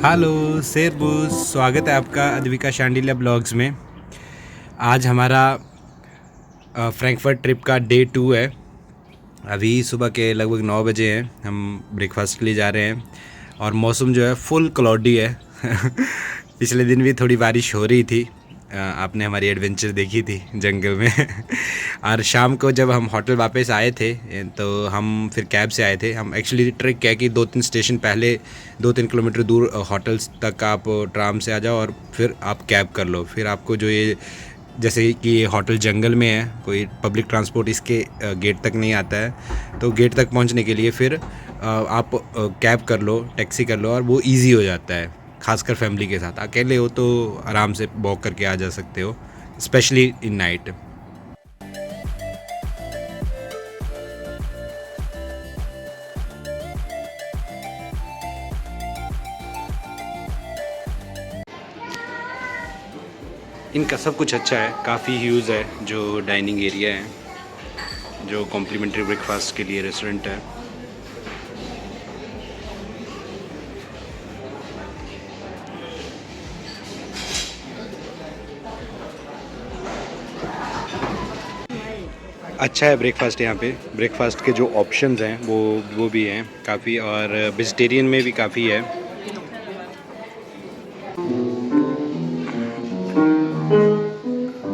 Hello शेरबुज, स्वागत है आपका अद्विका शांडिल्या ब्लॉग्स में। आज हमारा फ्रैंकफर्ट ट्रिप का डे 2 है। अभी सुबह के लगभग 9 बजे हैं। हम ब्रेकफास्ट के लिए जा रहे हैं और मौसम जो है फुल क्लाउडी है। पिछले दिन भी थोड़ी बारिश हो रही थी। आपने हमारी एडवेंचर देखी थी जंगल में। और शाम को जब हम होटल वापस आए थे तो हम फिर कैब से आए थे। हम एक्चुअली ट्रिक क्या कि 2-3 स्टेशन पहले 2-3 किलोमीटर दूर होटल्स तक आप ट्राम से आ जाओ और फिर आप कैब कर लो। फिर आपको जो ये जैसे कि ये होटल जंगल में है, कोई पब्लिक ट्रांसपोर्ट इसके गेट तक नहीं आता है, तो गेट तक पहुंचने के लिए फिर आप कैब कर लो, टैक्सी कर लो और वो इजी हो जाता है। खासकर फैमिली के साथ, अकेले हो तो आराम से वॉक करके आ जा सकते हो, स्पेशली इन नाइट। इनका सब कुछ अच्छा है, काफ़ी ह्यूज है जो डाइनिंग एरिया है, जो कॉम्प्लीमेंट्री ब्रेकफास्ट के लिए रेस्टोरेंट है। अच्छा है ब्रेकफास्ट। यहाँ पे ब्रेकफास्ट के जो ऑप्शंस हैं वो भी हैं काफ़ी, और वेजिटेरियन में भी काफ़ी है।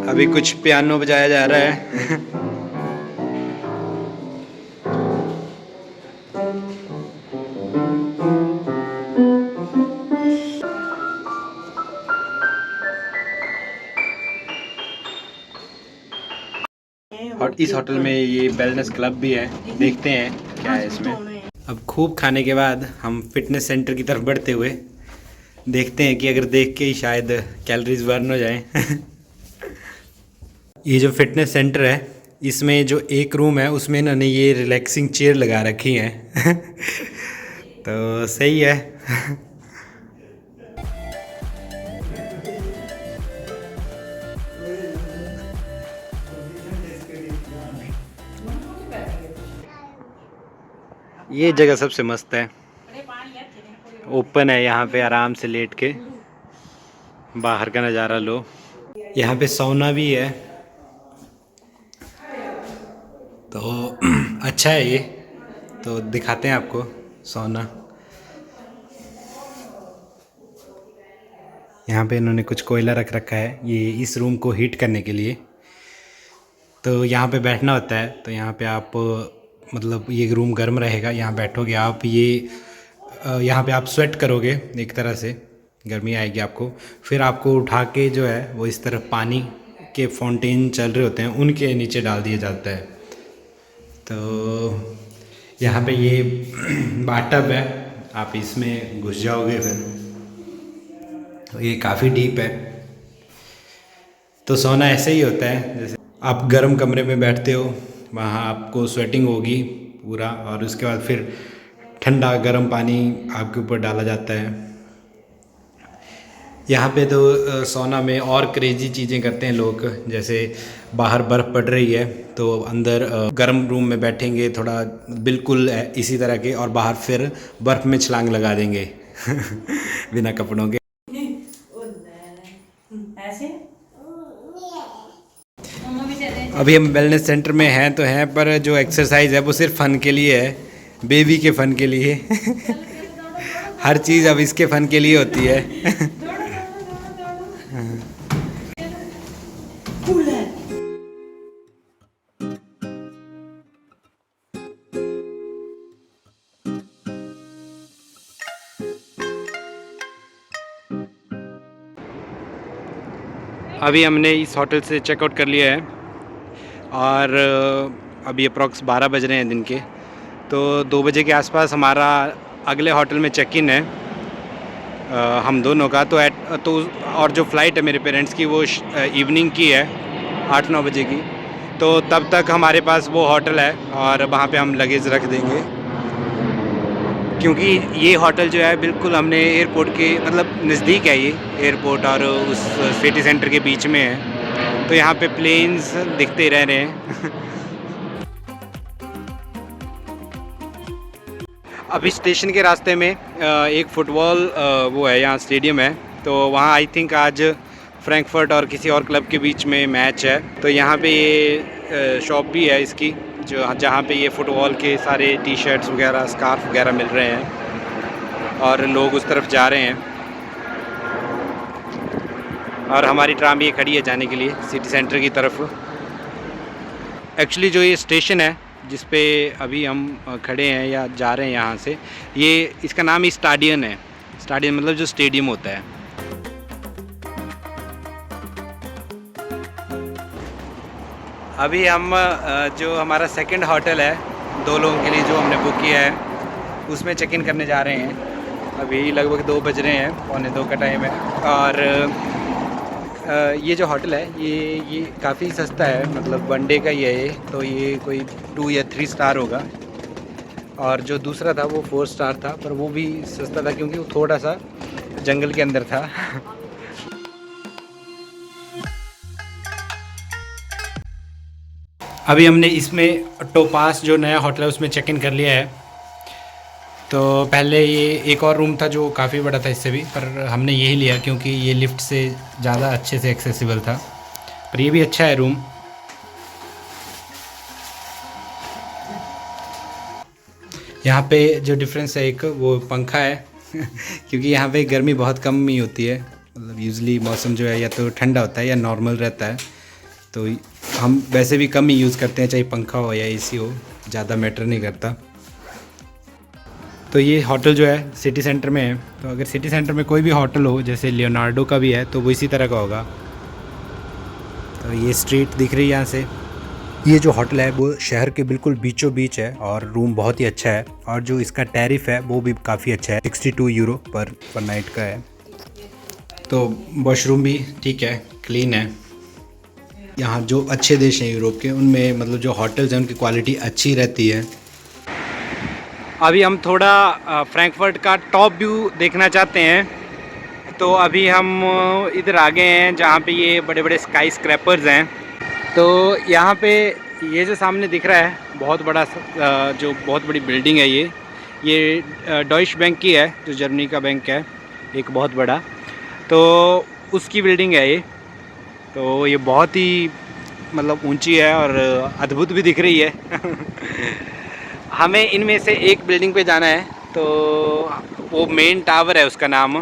अभी कुछ पियानो बजाया जा रहा है। और इस होटल में ये वेलनेस क्लब भी है, देखते हैं क्या है इसमें। अब खूब खाने के बाद हम फिटनेस सेंटर की तरफ बढ़ते हुए देखते हैं कि अगर देख के ही शायद कैलोरीज बर्न हो जाएं। ये जो फिटनेस सेंटर है, इसमें जो एक रूम है उसमें इन्होंने ये रिलैक्सिंग चेयर लगा रखी हैं। तो सही है। ये जगह सबसे मस्त है, ओपन है, यहाँ पे आराम से लेट के बाहर का नज़ारा लो। यहाँ पे सौना भी है, तो अच्छा है ये। तो दिखाते हैं आपको सौना। यहाँ पे इन्होंने कुछ कोयला रख रखा है ये इस रूम को हीट करने के लिए। तो यहाँ पे बैठना होता है, तो यहाँ पे आप मतलब ये रूम गर्म रहेगा, यहाँ बैठोगे आप, ये यहाँ पे आप स्वेट करोगे, एक तरह से गर्मी आएगी आपको। फिर आपको उठा के जो है वो इस तरफ पानी के फाउंटेन चल रहे होते हैं, उनके नीचे डाल दिया जाता है। तो यहाँ पे ये बाथटब है, आप इसमें घुस जाओगे फिर, तो ये काफ़ी डीप है। तो सोना ऐसे ही होता है, जैसे आप गर्म कमरे में बैठते हो, वहाँ आपको स्वेटिंग होगी पूरा, और उसके बाद फिर ठंडा गर्म पानी आपके ऊपर डाला जाता है। यहाँ पे तो सोना में और क्रेजी चीज़ें करते हैं लोग, जैसे बाहर बर्फ़ पड़ रही है तो अंदर गर्म रूम में बैठेंगे थोड़ा बिल्कुल इसी तरह के, और बाहर फिर बर्फ़ में छलांग लगा देंगे बिना कपड़ों के। अभी हम वेलनेस सेंटर में हैं तो हैं, पर जो एक्सरसाइज है वो सिर्फ फ़न के लिए है, बेबी के फ़न के लिए। हर चीज़ अब इसके फ़न के लिए होती है। अभी हमने इस होटल से चेकआउट कर लिया है और अभी अप्रॉक्स 12 बज रहे हैं दिन के। तो 2 बजे के आसपास हमारा अगले होटल में चेक इन है, हम दोनों का। तो और जो फ़्लाइट है मेरे पेरेंट्स की वो इवनिंग की है, 8-9 बजे की। तो तब तक हमारे पास वो होटल है और वहाँ पे हम लगेज रख देंगे, क्योंकि ये होटल जो है बिल्कुल हमने एयरपोर्ट के मतलब नज़दीक है, ये एयरपोर्ट और उस सिटी सेंटर के बीच में है, तो यहाँ पे प्लेन्स दिखते रह रहे हैं। अभी स्टेशन के रास्ते में एक फ़ुटबॉल वो है, यहाँ स्टेडियम है, तो वहाँ आई थिंक आज फ्रैंकफर्ट और किसी और क्लब के बीच में मैच है। तो यहाँ पे ये शॉप भी है इसकी, जो जहाँ पे ये फ़ुटबॉल के सारे टी शर्ट्स वगैरह, स्कार्फ वगैरह मिल रहे हैं और लोग उस तरफ जा रहे हैं। और हमारी ट्राम ये खड़ी है जाने के लिए सिटी सेंटर की तरफ। एक्चुअली जो ये स्टेशन है जिस पे अभी हम खड़े हैं या जा रहे हैं यहाँ से, ये इसका नाम ही स्टाडियन है। स्टाडियन मतलब जो स्टेडियम होता है। अभी हम जो हमारा सेकंड होटल है 2 लोगों के लिए जो हमने बुक किया है, उसमें चेक इन करने जा रहे हैं। अभी लगभग 2 बज रहे हैं, 1:45 का टाइम है। और ये जो होटल है ये काफ़ी सस्ता है, मतलब 1 डे का ही है ये, तो ये कोई 2 या 3 स्टार होगा। और जो दूसरा था वो 4 स्टार था, पर वो भी सस्ता था क्योंकि वो थोड़ा सा जंगल के अंदर था। अभी हमने इसमें टोपास जो नया होटल है उसमें चेक इन कर लिया है। तो पहले ये एक और रूम था जो काफ़ी बड़ा था इससे भी, पर हमने यही लिया क्योंकि ये लिफ्ट से ज़्यादा अच्छे से एक्सेसिबल था। पर ये भी अच्छा है रूम। यहाँ पे जो डिफरेंस है एक वो पंखा है क्योंकि यहाँ पे गर्मी बहुत कम ही होती है, मतलब यूजुअली मौसम जो है या तो ठंडा होता है या नॉर्मल रहता है, तो हम वैसे भी कम ही यूज़ करते हैं, चाहे पंखा हो या एसी हो, ज़्यादा मैटर नहीं करता। तो ये होटल जो है सिटी सेंटर में है, तो अगर सिटी सेंटर में कोई भी होटल हो जैसे लियोनार्डो का भी है तो वो इसी तरह का होगा। तो ये स्ट्रीट दिख रही है यहाँ से। ये जो होटल है वो शहर के बिल्कुल बीचों बीच है और रूम बहुत ही अच्छा है, और जो इसका टैरिफ है वो भी काफ़ी अच्छा है, 62 यूरो पर नाइट का है। तो वॉशरूम भी ठीक है, क्लीन है। यहाँ जो अच्छे देश हैं यूरोप के, उनमें मतलब जो होटल्स हैं उनकी क्वालिटी अच्छी रहती है। अभी हम थोड़ा फ्रैंकफर्ट का टॉप व्यू देखना चाहते हैं, तो अभी हम इधर आ गए हैं जहाँ पे ये बड़े बड़े स्काई स्क्रैपर्स हैं। तो यहाँ पे ये जो सामने दिख रहा है बहुत बड़ा जो बहुत बड़ी बिल्डिंग है, ये डॉइश बैंक की है, जो जर्मनी का बैंक है एक बहुत बड़ा, तो उसकी बिल्डिंग है ये। तो ये बहुत ही मतलब ऊंची है और अद्भुत भी दिख रही है। हमें इनमें से एक बिल्डिंग पे जाना है, तो वो मेन टावर है उसका नाम,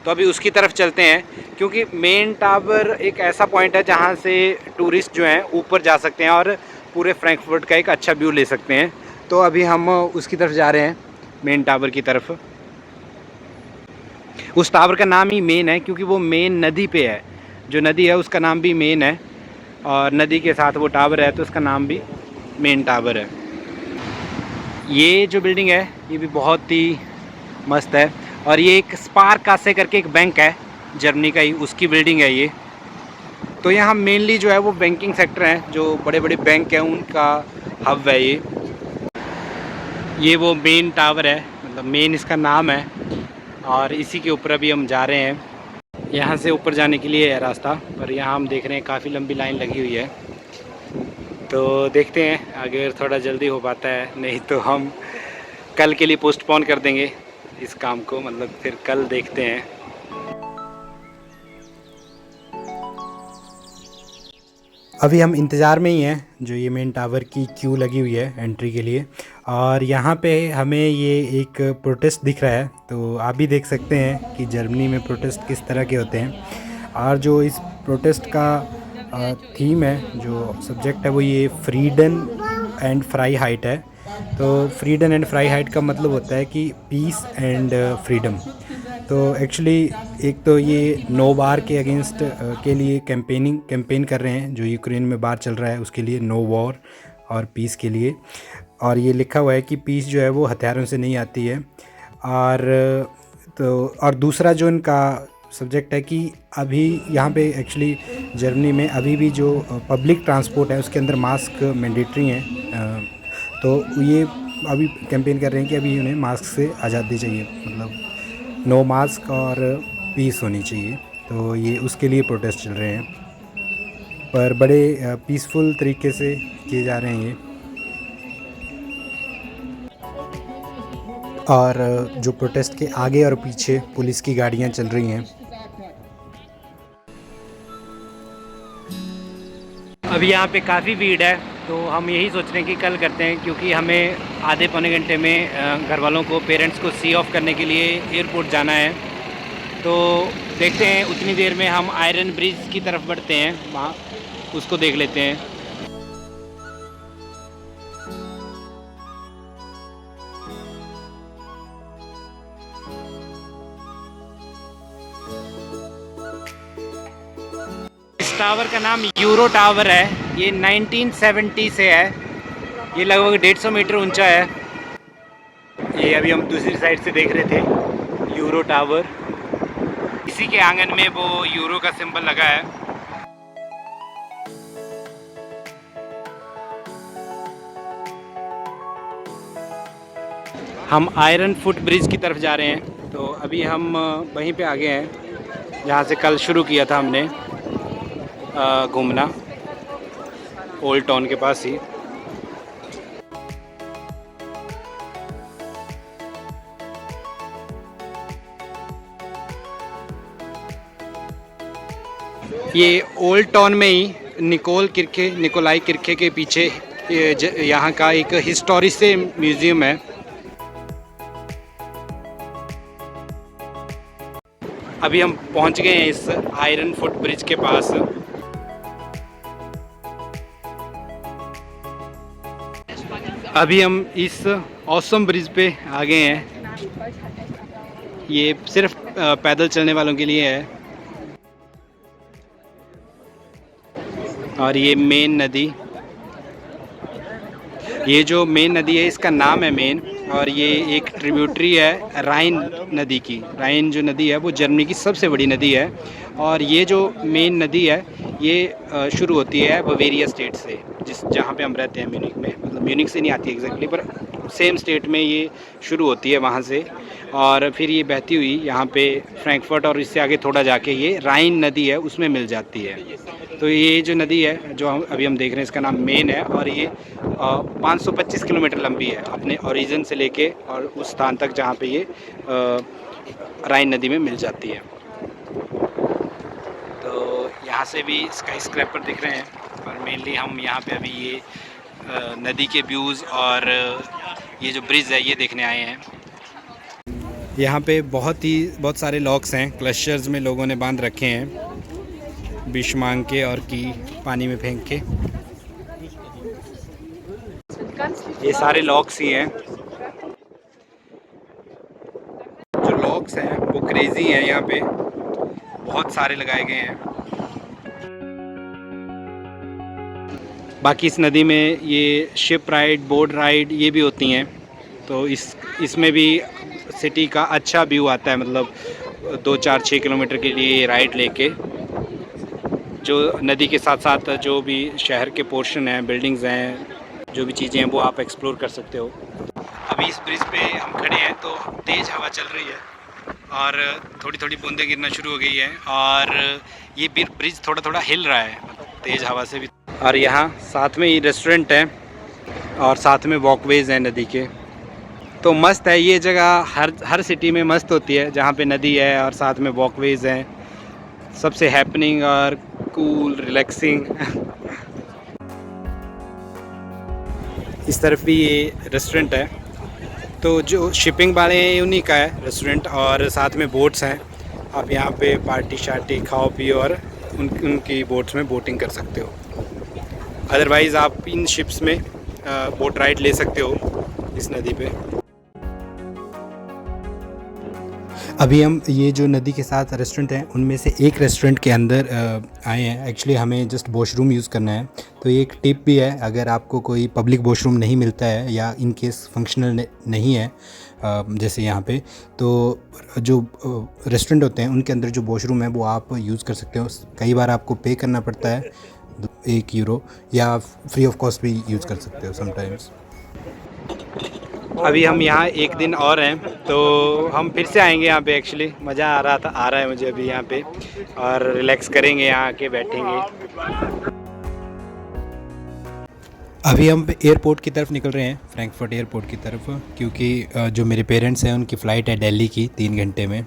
तो अभी उसकी तरफ चलते हैं क्योंकि मेन टावर एक ऐसा पॉइंट है जहाँ से टूरिस्ट जो हैं ऊपर जा सकते हैं और पूरे फ्रैंकफर्ट का एक अच्छा व्यू ले सकते हैं। तो अभी हम उसकी तरफ जा रहे हैं, मेन टावर की तरफ। उस टावर का नाम ही मेन है क्योंकि वो मेन नदी पे है, जो नदी है उसका नाम भी मेन है, और नदी के साथ वो टावर है तो उसका नाम भी मेन टावर है। ये जो बिल्डिंग है ये भी बहुत ही मस्त है, और ये एक स्पारकासे करके एक बैंक है जर्मनी का ही, उसकी बिल्डिंग है ये। तो यहाँ मेनली जो है वो बैंकिंग सेक्टर है, जो बड़े बड़े बैंक हैं उनका हब है ये वो मेन टावर है, मतलब मेन इसका नाम है, और इसी के ऊपर अभी हम जा रहे हैं। यहाँ से ऊपर जाने के लिए है रास्ता, पर यहाँ हम देख रहे हैं काफ़ी लंबी लाइन लगी हुई है। तो देखते हैं अगर थोड़ा जल्दी हो पाता है, नहीं तो हम कल के लिए पोस्टपोन कर देंगे इस काम को, मतलब फिर कल देखते हैं। अभी हम इंतज़ार में ही हैं, जो ये मेन टावर की क्यू लगी हुई है एंट्री के लिए, और यहाँ पे हमें ये एक प्रोटेस्ट दिख रहा है। तो आप भी देख सकते हैं कि जर्मनी में प्रोटेस्ट किस तरह के होते हैं, और जो इस प्रोटेस्ट का थीम है, जो सब्जेक्ट है वो ये फ्रीडम एंड फ्राइहाइट है। तो फ्रीडम एंड फ्राइहाइट का मतलब होता है कि पीस एंड फ्रीडम। तो एक्चुअली एक तो ये नो वार के अगेंस्ट के लिए कैंपेन कर रहे हैं, जो यूक्रेन में वार चल रहा है उसके लिए, नो वॉर और पीस के लिए। और ये लिखा हुआ है कि पीस जो है वो हथियारों से नहीं आती है। और दूसरा जो इनका सब्जेक्ट है कि अभी यहाँ पे एक्चुअली जर्मनी में अभी भी जो पब्लिक ट्रांसपोर्ट है उसके अंदर मास्क मैंडेटरी हैं। तो ये अभी कैंपेन कर रहे हैं कि अभी उन्हें मास्क से आज़ादी चाहिए, मतलब नो मास्क और पीस होनी चाहिए। तो ये उसके लिए प्रोटेस्ट चल रहे हैं, पर बड़े पीसफुल तरीके से किए जा रहे हैं ये। और जो प्रोटेस्ट के आगे और पीछे पुलिस की गाड़ियां चल रही हैं। अभी यहाँ पे काफ़ी भीड़ है, तो हम यही सोच रहे हैं कि कल करते हैं, क्योंकि हमें आधे पौने घंटे में घर वालों को, पेरेंट्स को सी ऑफ करने के लिए एयरपोर्ट जाना है। तो देखते हैं, उतनी देर में हम आयरन ब्रिज की तरफ बढ़ते हैं, वहाँ उसको देख लेते हैं। इस टावर का नाम यूरो टावर है। ये 1970 से है। ये लगभग 150 मीटर ऊंचा है। ये अभी हम दूसरी साइड से देख रहे थे यूरो टावर। इसी के आंगन में वो यूरो का सिंबल लगा है। हम आयरन फुट ब्रिज की तरफ जा रहे हैं। तो अभी हम वहीं पे आगे हैं जहाँ से कल शुरू किया था हमने घूमना, ओल्ड टाउन के पास ही। ये ओल्ड टाउन में ही निकोलाई किरखे के पीछे यहाँ का एक हिस्टोरिक म्यूज़ियम है। अभी हम पहुँच गए हैं इस आयरन फुट ब्रिज के पास। अभी हम इस ऑसम ब्रिज पे आ गए हैं। ये सिर्फ पैदल चलने वालों के लिए है। और ये मेन नदी, ये जो मेन नदी है इसका नाम है मेन, और ये एक ट्रिब्यूटरी है राइन नदी की। राइन जो नदी है वो जर्मनी की सबसे बड़ी नदी है। और ये जो मेन नदी है ये शुरू होती है बवेरिया स्टेट से, जहाँ पे हम रहते हैं म्यूनिक में। मतलब म्यूनिक से नहीं आती एग्जैक्टली, पर सेम स्टेट में ये शुरू होती है वहाँ से। और फिर ये बहती हुई यहाँ पे फ्रैंकफर्ट और इससे आगे थोड़ा जाके ये राइन नदी है उसमें मिल जाती है। तो ये जो नदी है जो अभी हम देख रहे हैं इसका नाम मेन है, और ये 525 किलोमीटर लंबी है अपने ओरिजिन से लेके और उस स्थान तक जहाँ पे ये राइन नदी में मिल जाती है। तो यहाँ से भी स्काई स्क्रैपर दिख रहे हैं, और मेनली हम यहाँ पे अभी ये नदी के व्यूज़ और ये जो ब्रिज है ये देखने आए हैं। यहाँ पे बहुत सारे लॉक्स हैं, क्लस्टर्स में लोगों ने बांध रखे हैं, विष मांग के और की पानी में फेंक के। ये सारे लॉक्स ही हैं। जो लॉक्स हैं वो क्रेजी हैं, यहाँ पे बहुत सारे लगाए गए हैं। बाकी इस नदी में ये शिप राइड, बोट राइड ये भी होती हैं। तो इसमें भी सिटी का अच्छा व्यू आता है, मतलब 2-4-6 किलोमीटर के लिए राइड लेके जो नदी के साथ साथ जो भी शहर के पोर्शन हैं, बिल्डिंग्स हैं, जो भी चीज़ें हैं वो आप एक्सप्लोर कर सकते हो। अभी इस ब्रिज पे हम खड़े हैं तो तेज़ हवा चल रही है और थोड़ी थोड़ी बूंदें गिरना शुरू हो गई है, और ये ब्रिज थोड़ा थोड़ा हिल रहा है तेज़ हवा से भी। और यहाँ साथ में ही रेस्टोरेंट है और साथ में वॉकवेज हैं नदी के। तो मस्त है ये जगह, हर सिटी में मस्त होती है जहाँ पे नदी है और साथ में वॉकवेज हैं। सबसे हैपनिंग और कूल रिलैक्सिंग। इस तरफ भी ये रेस्टोरेंट है। तो जो शिपिंग वाले हैं उन्हीं का है रेस्टोरेंट, और साथ में बोट्स हैं। आप यहाँ पे पार्टी शार्टी खाओ पियो और उनकी बोट्स में बोटिंग कर सकते हो। अदरवाइज़ आप इन शिप्स में बोट राइड ले सकते हो इस नदी पे। अभी हम ये जो नदी के साथ रेस्टोरेंट हैं उनमें से एक रेस्टोरेंट के अंदर आए हैं। एक्चुअली हमें जस्ट वॉशरूम यूज़ करना है। तो ये एक टिप भी है, अगर आपको कोई पब्लिक वॉशरूम नहीं मिलता है या इन केस फंक्शनल नहीं है जैसे यहाँ पे, तो जो रेस्टोरेंट होते हैं उनके अंदर जो वॉशरूम है वो आप यूज़ कर सकते हो। कई बार आपको पे करना पड़ता है €1 या फ्री ऑफ कॉस्ट भी यूज़ कर सकते हो समटाइम्स। अभी हम यहाँ एक दिन और हैं, तो हम फिर से आएंगे यहाँ पे। एक्चुअली मज़ा आ रहा है मुझे अभी यहाँ पे, और रिलैक्स करेंगे यहाँ आके, बैठेंगे। अभी हम एयरपोर्ट की तरफ निकल रहे हैं, फ्रैंकफर्ट एयरपोर्ट की तरफ, क्योंकि जो मेरे पेरेंट्स हैं उनकी फ़्लाइट है दिल्ली की 3 घंटे में।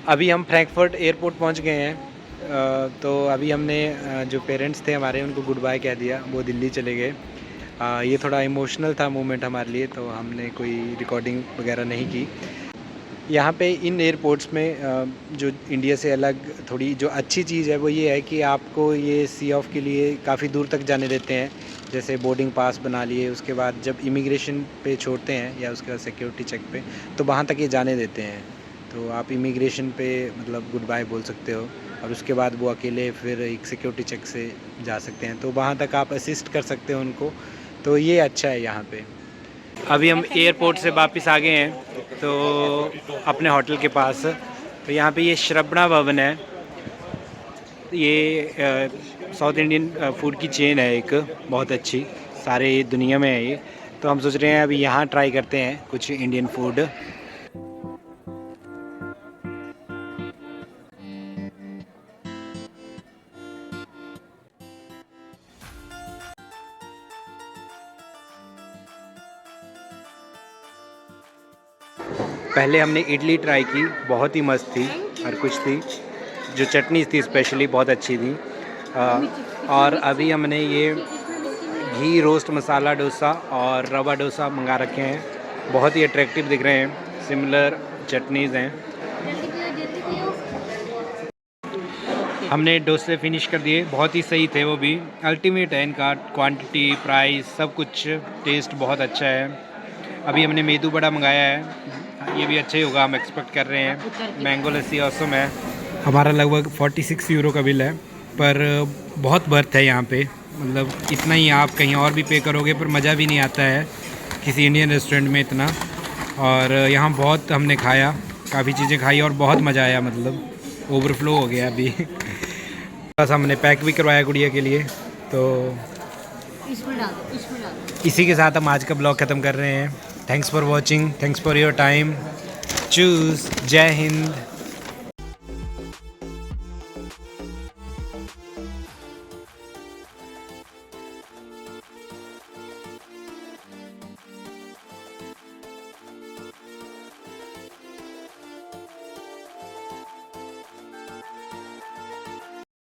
अभी हम फ्रैंकफर्ट एयरपोर्ट पहुंच गए हैं। तो अभी हमने जो पेरेंट्स थे हमारे उनको गुड बाय कह दिया, वो दिल्ली चले गए। ये थोड़ा इमोशनल था मोमेंट हमारे लिए, तो हमने कोई रिकॉर्डिंग वगैरह नहीं की। यहाँ पे इन एयरपोर्ट्स में जो इंडिया से अलग थोड़ी जो अच्छी चीज़ है वो ये है कि आपको ये सी ऑफ के लिए काफ़ी दूर तक जाने देते हैं। जैसे बोर्डिंग पास बना लिए, उसके बाद जब इमिग्रेशन पे छोड़ते हैं या उसके बाद सिक्योरिटी चेक पे, तो वहाँ तक ये जाने देते हैं। तो आप इमिग्रेशन पे मतलब गुड बाय बोल सकते हो, और उसके बाद वो अकेले फिर एक सिक्योरिटी चेक से जा सकते हैं, तो वहाँ तक आप असिस्ट कर सकते हो उनको। तो ये अच्छा है यहाँ पे। अभी हम एयरपोर्ट से वापस आ गए हैं तो अपने होटल के पास। तो यहाँ पे ये श्रवणा भवन है, ये साउथ इंडियन फूड की चेन है एक बहुत अच्छी, सारे दुनिया में है ये। तो हम सोच रहे हैं अभी यहाँ ट्राई करते हैं कुछ इंडियन फूड। पहले हमने इडली ट्राई की, बहुत ही मस्त थी, हर कुछ थी। जो चटनी थी स्पेशली बहुत अच्छी थी। और अभी हमने ये घी रोस्ट मसाला डोसा और रवा डोसा मंगा रखे हैं, बहुत ही अट्रैक्टिव दिख रहे हैं, सिमिलर चटनीज़ हैं। हमने डोसे फिनिश कर दिए, बहुत ही सही थे वो भी, अल्टीमेट है इनका, क्वांटिटी प्राइस सब कुछ, टेस्ट बहुत अच्छा है। अभी हमने मेदू बड़ा मंगाया है, ये भी अच्छा ही होगा, हम एक्सपेक्ट कर रहे हैं। मैंगो लस्सी ऑसम है। हमारा लगभग 46 यूरो का बिल है, पर बहुत बर्थ है यहाँ पे, मतलब इतना ही आप कहीं और भी पे करोगे पर मज़ा भी नहीं आता है किसी इंडियन रेस्टोरेंट में इतना। और यहाँ बहुत हमने खाया, काफ़ी चीज़ें खाई और बहुत मज़ा आया, मतलब ओवरफ्लो हो गया अभी। बस हमने पैक भी करवाया गुड़िया के लिए। तो इसी के साथ हम आज का ब्लॉग ख़त्म कर रहे हैं। Thanks for watching, thanks for your time, choose, जय हिंद।